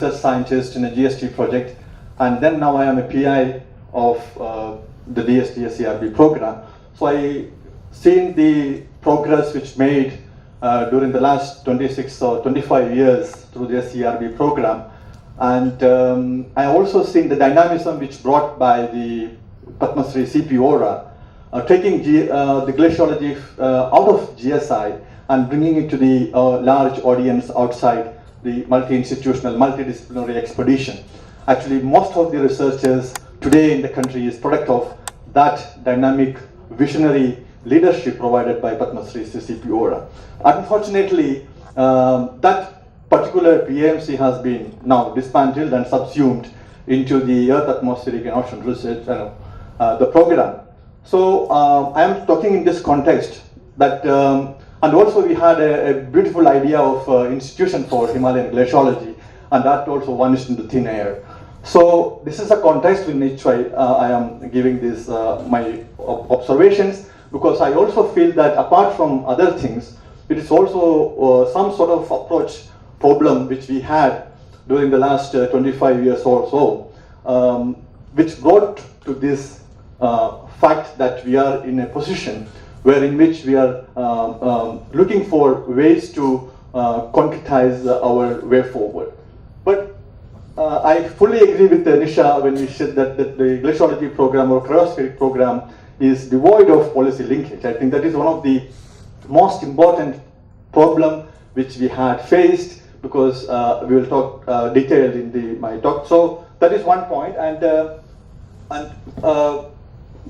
research scientist in a GST project, and then now I am a PI of the DST SCRB program. So I seen the progress which made during the last 26 or 25 years through the SCRB program, and I also seen the dynamism which brought by the Padma Shri CP Ora, taking the glaciology out of GSI and bringing it to the large audience outside the multi-institutional, multidisciplinary expedition. Actually, most of the researchers today in the country is product of that dynamic, visionary leadership provided by Padma Shri CP Ora. Unfortunately, that particular PAMC has been now dismantled and subsumed into the Earth, Atmospheric and Ocean Research, the program. So I am talking in this context that, and also we had a beautiful idea of institution for Himalayan glaciology, and that also vanished into thin air. So this is a context in which I am giving this my observations, because I also feel that apart from other things, it is also some sort of approach problem which we had during the last 25 years or so, which brought to this fact that we are in a position where in which we are looking for ways to concretize our way forward. But I fully agree with Nisha when we said that the glaciology program or cryospheric program is devoid of policy linkage. I think that is one of the most important problem which we had faced, because we will talk detailed in my talk. So that is one point, and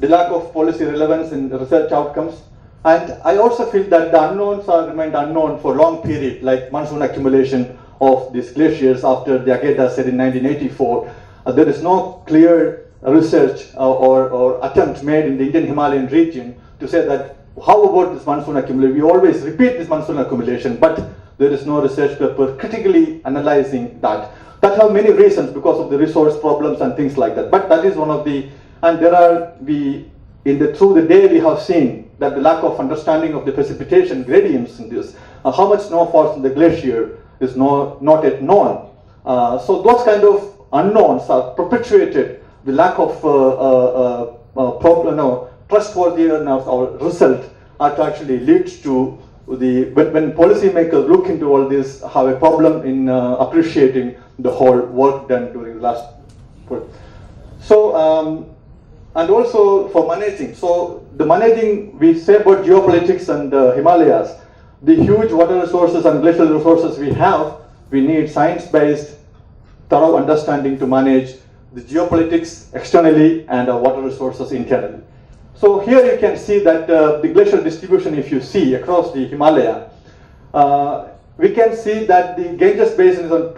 the lack of policy relevance in the research outcomes. And I also feel that the unknowns are remained unknown for long period, like monsoon accumulation of these glaciers after the Ageda said in 1984. There is no clear research or attempt made in the Indian Himalayan region to say that how about this monsoon accumulation. We always repeat this monsoon accumulation, but there is no research paper critically analyzing that. That have many reasons because of the resource problems and things like that. But that is one of the, and there are, through the day we have seen that the lack of understanding of the precipitation gradients in this, how much snow falls in the glacier is not yet known. So those kind of unknowns are perpetuated the lack of trustworthiness or result are to actually lead to the, when policymakers look into all this, have a problem in appreciating the whole work done during the last. So, and also for managing. So the managing, we say about geopolitics and Himalayas, the huge water resources and glacial resources we have, we need science-based, thorough understanding to manage the geopolitics externally and our water resources internally. So here you can see that the glacial distribution, if you see across the Himalaya, we can see that the Ganges Basin is on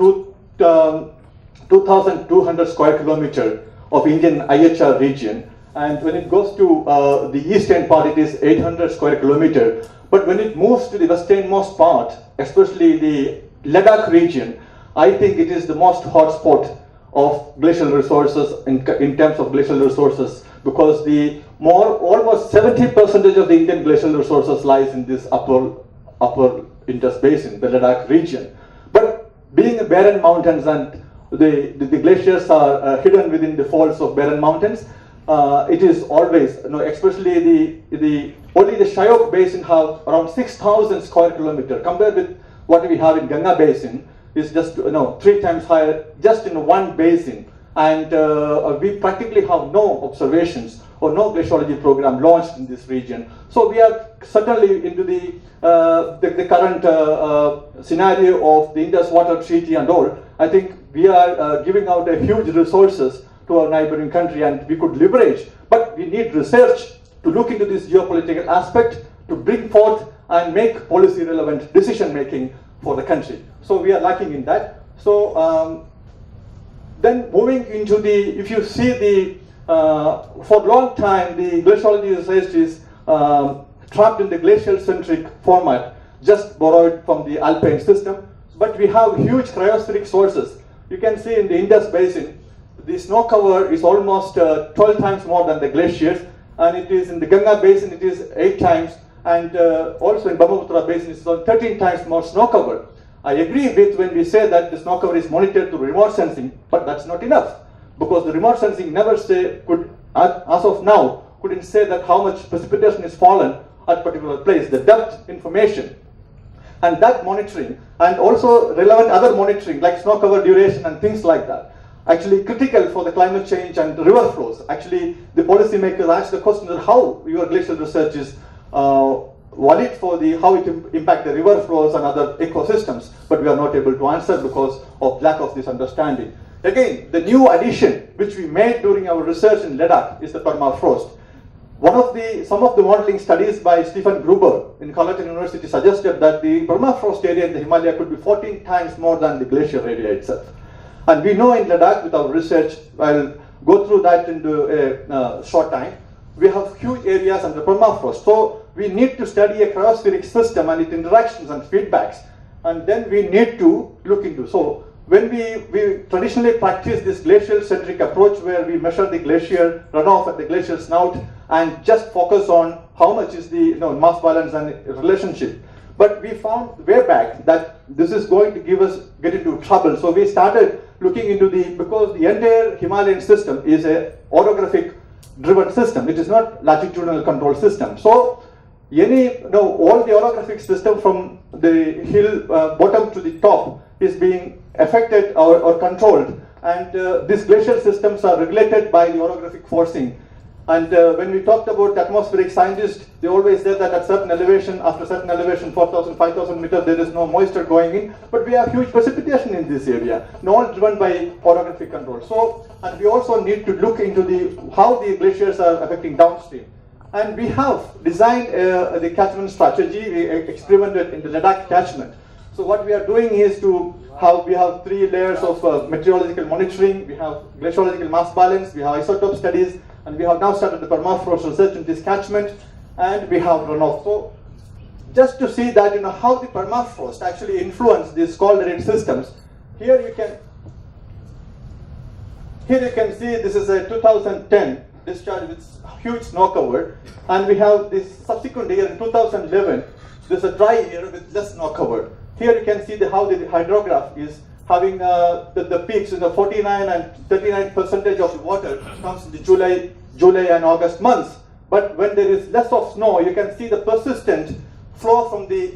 2,200 square kilometer of Indian IHR region, and when it goes to the eastern part, it is 800 square kilometer. But when it moves to the westernmost part, especially the Ladakh region, I think it is the most hotspot of glacial resources in terms of glacial resources, because the almost 70% of the Indian glacial resources lies in this upper Indus Basin, the Ladakh region. But being barren mountains and the glaciers are hidden within the folds of barren mountains, it is always, especially only the Shyok Basin have around 6,000 square kilometer compared with what we have in Ganga Basin is just 3 times higher just in one basin, and we practically have no observations or no glaciology program launched in this region. So we are certainly into the current scenario of the Indus Water Treaty and all. I think we are giving out a huge resources to our neighboring country, and we could leverage, but we need research to look into this geopolitical aspect to bring forth and make policy relevant decision making for the country. So we are lacking in that. So then moving into the, if you see the, for a long time the glaciology research is trapped in the glacial centric format, just borrowed from the alpine system, but we have huge cryospheric sources. You can see in the Indus Basin, the snow cover is almost 12 times more than the glaciers, and it is in the Ganga Basin, it is 8 times, and also in Brahmaputra Basin, it's 13 times more snow cover. I agree with when we say that the snow cover is monitored through remote sensing, but that's not enough, because the remote sensing never could, as of now, couldn't say that how much precipitation is fallen at a particular place, the depth information. And that monitoring, and also relevant other monitoring like snow cover duration and things like that, actually critical for the climate change and the river flows. Actually, the policymakers ask the question of how your glacial research is valid for how it impact the river flows and other ecosystems, but we are not able to answer because of lack of this understanding. Again, the new addition which we made during our research in Ladakh is the permafrost. Some of the modeling studies by Stephen Gruber in Carleton University suggested that the permafrost area in the Himalaya could be 14 times more than the glacier area itself. And we know in Ladakh with our research, I'll go through that into a short time, we have huge areas under permafrost. So we need to study a cryospheric system and its interactions and feedbacks, and then we need to look into. So when we traditionally practice this glacial-centric approach where we measure the glacier runoff at the glacial snout and just focus on how much is the mass balance and relationship. But we found way back that this is going to get into trouble. So we started looking into because the entire Himalayan system is a orographic driven system. It is not latitudinal control system. So all the orographic system from the hill bottom to the top is being affected or controlled, and these glacial systems are regulated by the orographic forcing. And when we talked about atmospheric scientists, they always said that at certain elevation, after certain elevation, 4,000, 5,000 meters, there is no moisture going in, but we have huge precipitation in this area, all driven by orographic control. So, and we also need to look into how the glaciers are affecting downstream. And we have designed the catchment strategy. We experimented in the Ladakh catchment. So what we are doing is we have 3 layers of meteorological monitoring, we have glaciological mass balance, we have isotope studies, and we have now started the permafrost research in this catchment, and we have runoff. So just to see that how the permafrost actually influence these cold-rate systems, here you can see this is a 2010 discharge with huge snow cover, and we have this subsequent year in 2011. There's a dry year with less snow cover. Here you can see how the hydrograph is having the peaks in the 49 and 39% of the water comes in the July and August months. But when there is less of snow, you can see the persistent flow from the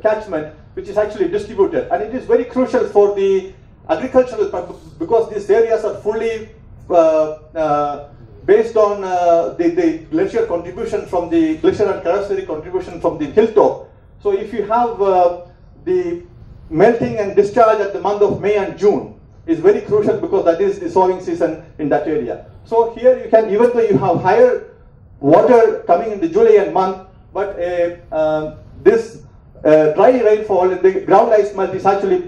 catchment, which is actually distributed. And it is very crucial for the agricultural purpose, because these areas are fully based on the glacier contribution from the glacier and cryospheric contribution from the hilltop. So if you have the melting and discharge at the month of May and June is very crucial, because that is the sowing season in that area. So here you can, even though you have higher water coming in the July month, but this dry rainfall in the ground ice melt is actually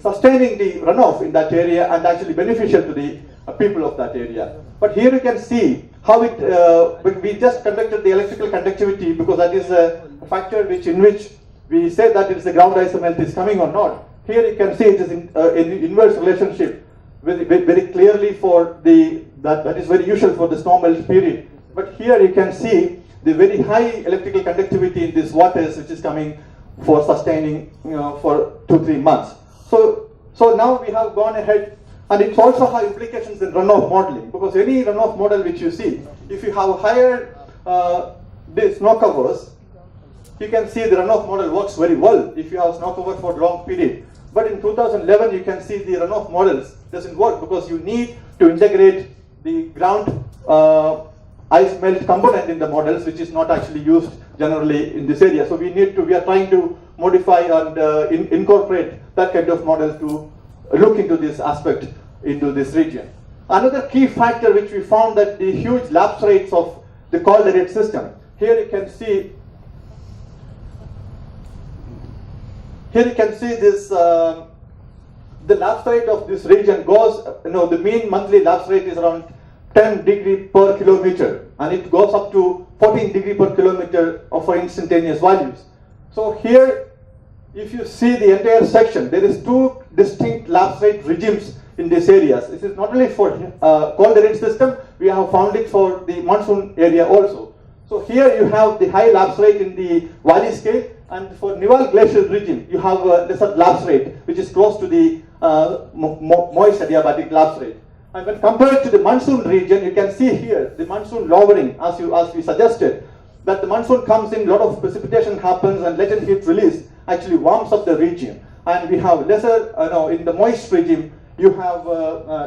sustaining the runoff in that area and actually beneficial to the people of that area. But here you can see how we just conducted the electrical conductivity, because that is a factor in which we say that it is the ground ice melt is coming or not. Here you can see it is in inverse relationship very clearly for that is very usual for the snow melt period. But here you can see the very high electrical conductivity in these waters, which is coming for sustaining for 2-3 months. So now we have gone ahead, and it also has implications in runoff modeling, because any runoff model which you see, if you have higher the snow covers, you can see the runoff model works very well if you have snow cover for a long period. But in 2011, you can see the runoff models doesn't work, because you need to integrate the ground ice melt component in the models, which is not actually used generally in this area. So we are trying to modify and incorporate that kind of model to look into this aspect into this region. Another key factor which we found, that the huge lapse rates of the cold-rate system. Here you can see this, the lapse rate of this region goes, the mean monthly lapse rate is around 10 degree per kilometer, and it goes up to 14 degree per kilometer for instantaneous values. So here, if you see the entire section, there is 2 distinct lapse rate regimes in these areas. This is not only for cold-rate system, we have found it for the monsoon area also. So here you have the high lapse rate in the valley scale, And for Nival glacial region, you have a lesser lapse rate, which is close to the moist adiabatic lapse rate. And when compared to the monsoon region, you can see here the monsoon lowering, as we suggested, that the monsoon comes in, a lot of precipitation happens, and latent heat release actually warms up the region. And we have lesser, in the moist regime, you have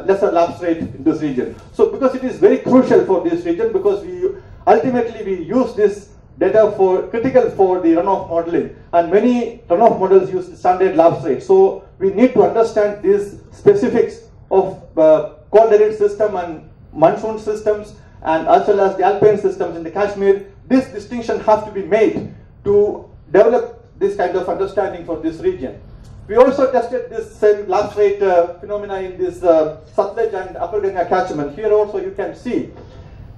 lesser lapse rate in this region. So because it is very crucial for this region, because ultimately we use this data for critical for the runoff modeling, and many runoff models use the standard lapse rate. So we need to understand these specifics of cold arid system and monsoon systems, and as well as the alpine systems in the Kashmir. This distinction has to be made to develop this kind of understanding for this region. We also tested this same lapse rate phenomena in this Satluj and Upper Ganga catchment. Here also you can see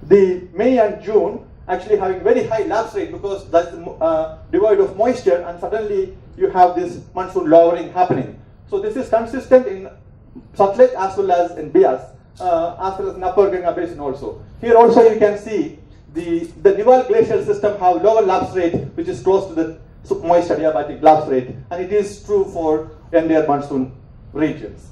the May and June actually having very high lapse rate, because that's devoid of moisture, and suddenly you have this monsoon lowering happening. So this is consistent in Satluj as well as in Bias, as well as in Upper Ganga basin also. Here also you can see the Nival glacial system have lower lapse rate, which is close to the moist adiabatic lapse rate, and it is true for entire monsoon regions.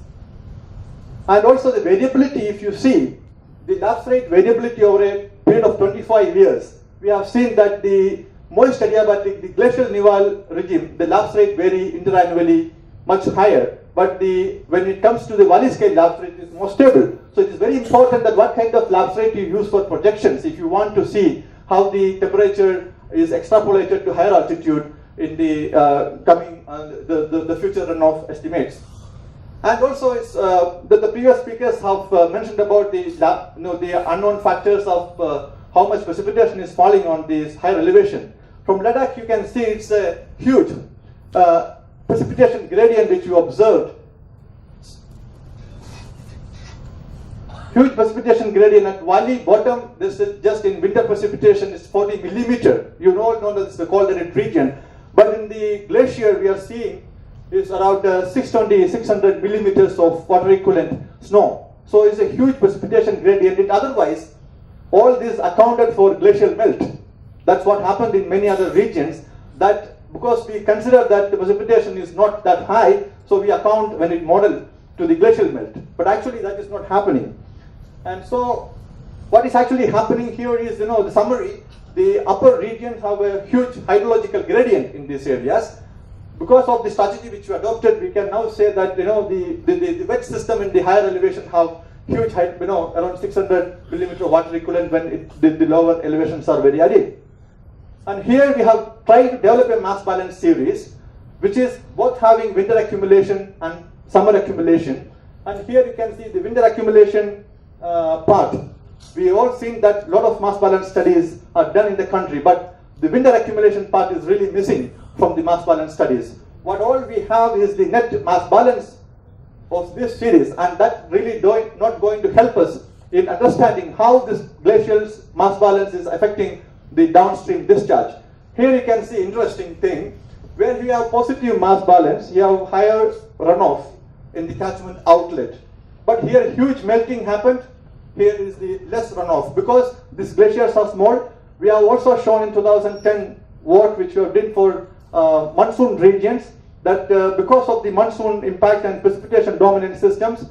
And also the variability, if you see the lapse rate variability over a period of 25 years, we have seen that the moist adiabatic, the glacial Nival regime, the lapse rate vary interannually much higher, but when it comes to the valley scale lapse rate, it is more stable. So it is very important that what kind of lapse rate you use for projections if you want to see how the temperature is extrapolated to higher altitude in the coming the future runoff estimates. And also, it's the previous speakers have mentioned about the unknown factors of how much precipitation is falling on this higher elevation. From Ladakh, you can see it's a huge precipitation gradient which you observed. Huge precipitation gradient at valley bottom. This is just in winter precipitation is 40 millimeter. You all know that it's the cold arid region. But in the glacier, we are seeing is around 600 millimeters of water equivalent snow. So it's a huge precipitation gradient. Otherwise, all this accounted for glacial melt. That's what happened in many other regions. That because we consider that the precipitation is not that high, so we account when it model to the glacial melt. But actually, that is not happening. And so, what is actually happening here is, the summary. The upper regions have a huge hydrological gradient in these areas. Because of the strategy which we adopted, we can now say that the wet system in the higher elevation have huge height, around 600 millimeter water equivalent when the lower elevations are very arid. And here we have tried to develop a mass balance series, which is both having winter accumulation and summer accumulation. And here you can see the winter accumulation part. We have all seen that a lot of mass balance studies are done in the country, but the winter accumulation part is really missing from the mass balance studies. What all we have is the net mass balance of this series, and that really not going to help us in understanding how this glacial mass balance is affecting the downstream discharge. Here you can see interesting thing, where you have positive mass balance, you have higher runoff in the catchment outlet. But here huge melting happened, here is the less runoff. Because these glaciers are small, we have also shown in 2010 work which we have did for monsoon regions, that because of the monsoon impact and precipitation dominant systems,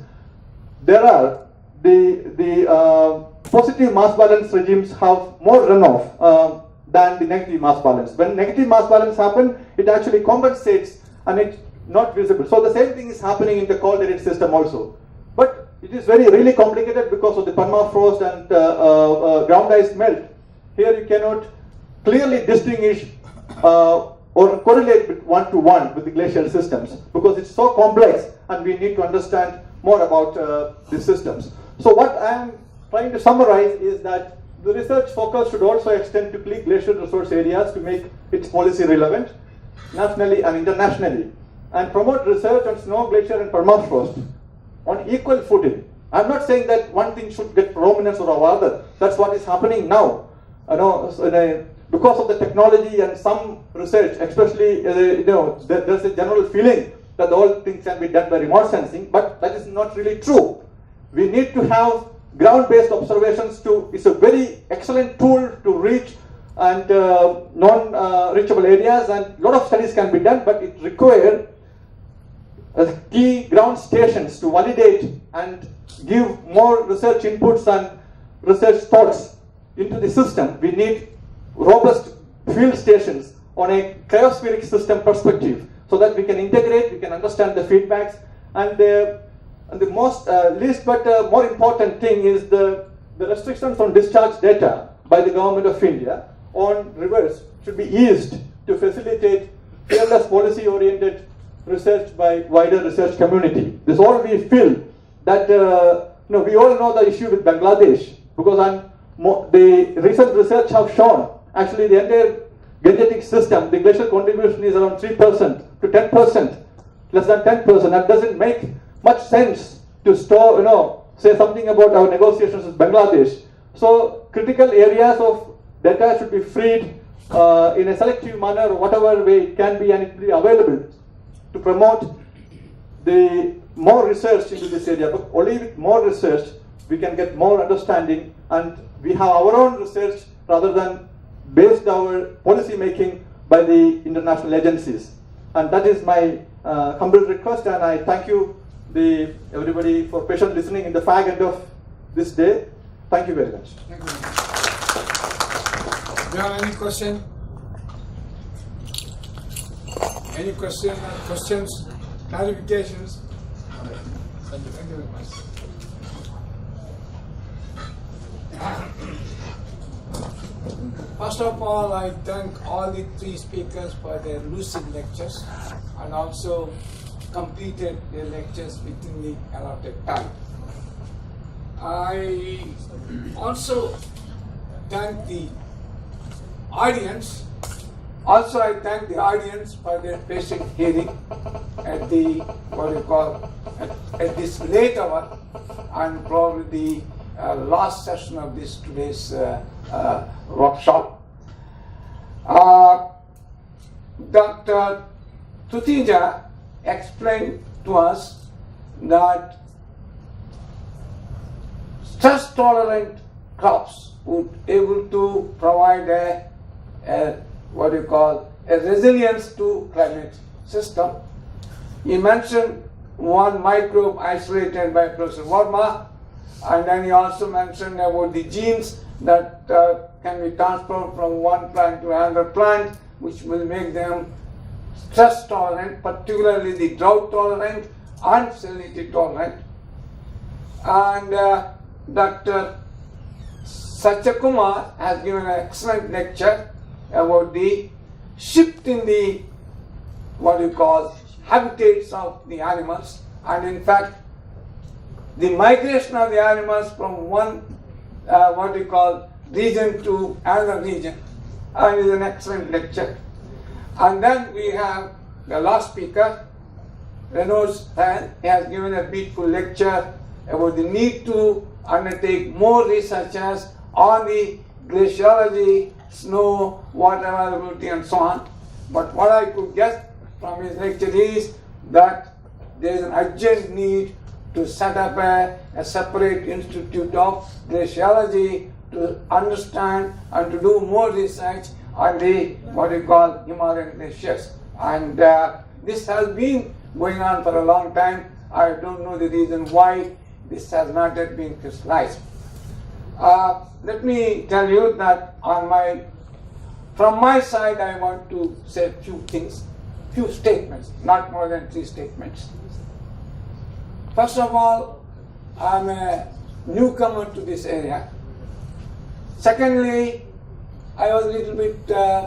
there are the positive mass balance regimes have more runoff than the negative mass balance. When negative mass balance happens, it actually compensates and it's not visible. So the same thing is happening in the cold arid system also. But it is really complicated because of the permafrost and ground ice melt. Here you cannot clearly distinguish or correlate one-to-one with the glacial systems, because it's so complex and we need to understand more about the systems. So what I am trying to summarize is that the research focus should also extend to key glacial resource areas to make its policy relevant nationally and internationally, and promote research on snow, glacier and permafrost on equal footing. I'm not saying that one thing should get prominence or other. That's what is happening now. Because of the technology and some research, especially, there's a general feeling that all things can be done by remote sensing, but that is not really true. We need to have ground-based observations it's a very excellent tool to reach and non-reachable areas, and a lot of studies can be done, but it requires key ground stations to validate and give more research inputs and research thoughts into the system. We need robust field stations on a cryospheric system perspective, so that we can integrate, we can understand the feedbacks, and the most least but more important thing is the restrictions on discharge data by the government of India on rivers should be eased to facilitate fearless policy-oriented research by wider research community. This all we feel that we all know the issue with Bangladesh, because the recent research have shown actually the entire Gangetic system, the glacial contribution is around 3% to 10%, less than 10%. That doesn't make much sense to store, say something about our negotiations with Bangladesh. So critical areas of data should be freed in a selective manner, whatever way it can be, and it will be available to promote the more research into this area. But only with more research we can get more understanding, and we have our own research rather than based our policy making by the international agencies. And that is my humble request, and I thank you everybody for patient listening in the fag end of this day. Thank you very much. Thank you. Do you have any question? Any questions, clarifications? Thank you very much. First of all, I thank all the three speakers for their lucid lectures, and also completed their lectures within the allotted time. I also thank the audience. Also, I thank the audience for their patient hearing at the at this late hour, and probably the last session of today's workshop. Dr. Tutija explained to us that stress-tolerant crops would able to provide a resilience to climate system. He mentioned one microbe isolated by Professor Verma, and then he also mentioned about the genes that can be transferred from one plant to another plant, which will make them stress tolerant, particularly the drought tolerant and salinity tolerant. And Dr. Satyakumar has given an excellent lecture about the shift in the habitats of the animals, and in fact the migration of the animals from one region to another region, and is an excellent lecture. And then we have the last speaker, Renoj. He has given a beautiful lecture about the need to undertake more researches on the glaciology, snow, water availability, and so on. But what I could get from his lecture is that there is an urgent need to set up a separate institute of glaciology to understand and to do more research on the Himalayan glaciers. And this has been going on for a long time. I don't know the reason why this has not yet been crystallized. Let me tell you that from my side, I want to say a few things, few statements, not more than 3 statements. First of all, I'm a newcomer to this area. Secondly, I was a little bit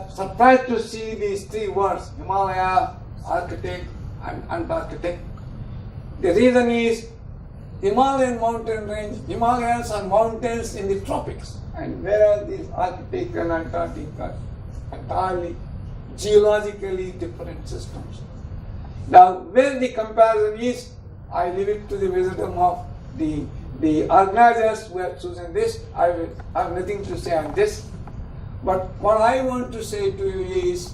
surprised to see these 3 words, Himalaya, Arctic, and Antarctic. The reason is Himalayan mountain range, Himalayas are mountains in the tropics, and whereas these Arctic and Antarctic are entirely geologically different systems. Now, where the comparison is, I leave it to the wisdom of the organizers who have chosen this. I have nothing to say on this. But what I want to say to you is,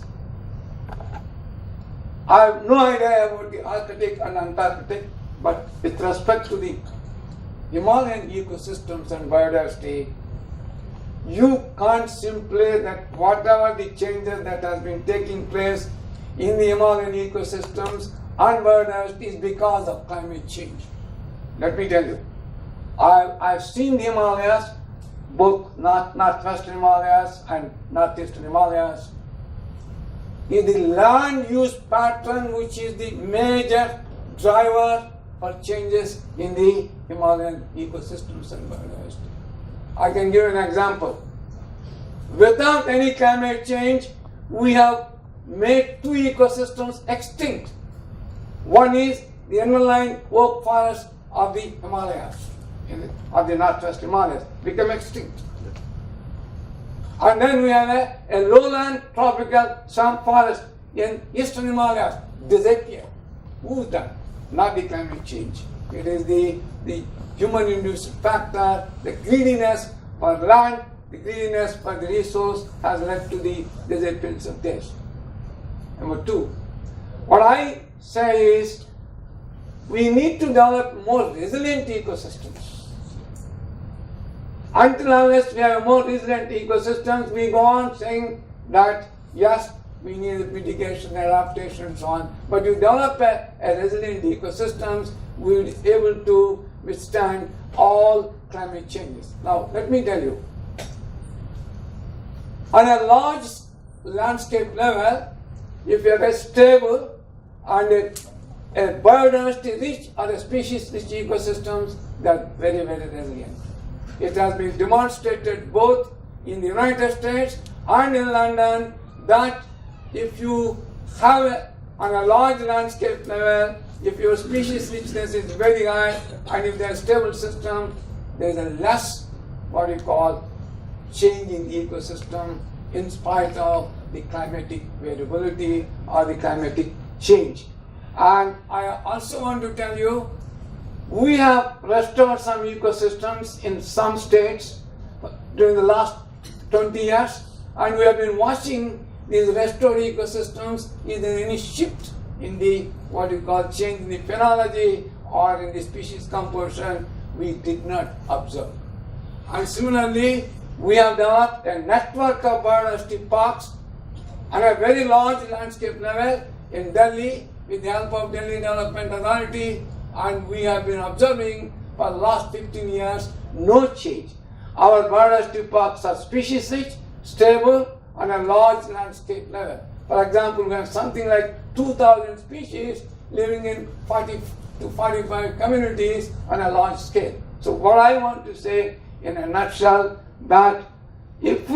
I have no idea about the Arctic and Antarctic, but with respect to the Himalayan ecosystems and biodiversity, you can't simply that whatever the changes that has been taking place in the Himalayan ecosystems and biodiversity is because of climate change. Let me tell you, I've seen the Himalayas, both northwestern Himalayas and northeastern Himalayas. Is the land use pattern which is the major driver for changes in the Himalayan ecosystems and biodiversity. I can give an example. Without any climate change, we have made two ecosystems extinct. One is the underlying oak forest of the Himalayas, of the northwest Himalayas, become extinct. And then we have a lowland tropical swamp forest in eastern Himalayas, disappear. Who's that? Not the climate change. It is the human-induced factor, the greediness for land, the greediness for the resource has led to the disappearance of this. Number two, what I say is we need to develop more resilient ecosystems. Until unless we have more resilient ecosystems, we go on saying that yes, we need mitigation, adaptation and so on. But you develop a resilient ecosystems, we will be able to withstand all climate changes. Now, let me tell you, on a large landscape level, if you have a stable and a biodiversity rich or a species rich ecosystems, they are very, very resilient. It has been demonstrated both in the United States and in London that if you have on a large landscape level, if your species richness is very high and if there is a stable system, there is a less what we call change in the ecosystem in spite of the climatic variability or the climatic change. And I also want to tell you, we have restored some ecosystems in some states during the last 20 years, and we have been watching these restored ecosystems. Is there any shift in the what you call change in the phenology or in the species composition? We did not observe. And similarly, we have developed a network of biodiversity parks on a very large landscape level in Delhi with the help of Delhi Development Authority, and we have been observing for the last 15 years no change. Our biodiversity parks are species rich, stable on a large landscape level. For example, we have something like 2,000 species living in 40 to 45 communities on a large scale. So what I want to say in a nutshell, that it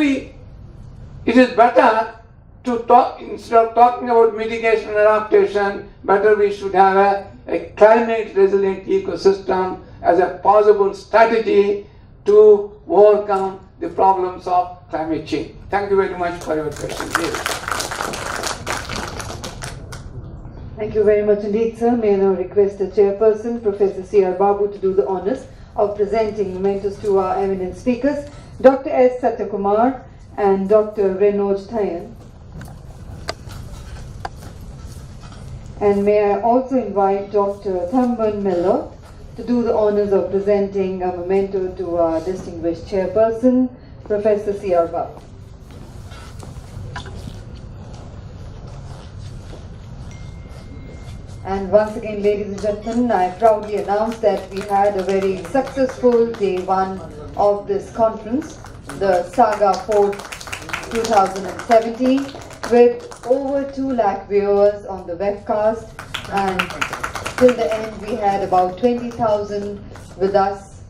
is better to talk, instead of talking about mitigation and adaptation, better we should have a climate resilient ecosystem as a possible strategy to overcome the problems of climate change. Thank you very much for your question. Thank you very much indeed, sir. May I now request the chairperson, Professor C.R. Babu, to do the honors of presenting mementos to our eminent speakers, Dr. S. Satyakumar and Dr. Renoj Thayyen. And may I also invite Dr. Thayyen Mello to do the honors of presenting a memento to our distinguished chairperson, Professor C.R. Babu. And once again, ladies and gentlemen, I proudly announce that we had a very successful day one of this conference, the SaGHAA 4th 2017, with over 2 lakh viewers on the webcast, and till the end we had about 20,000 with us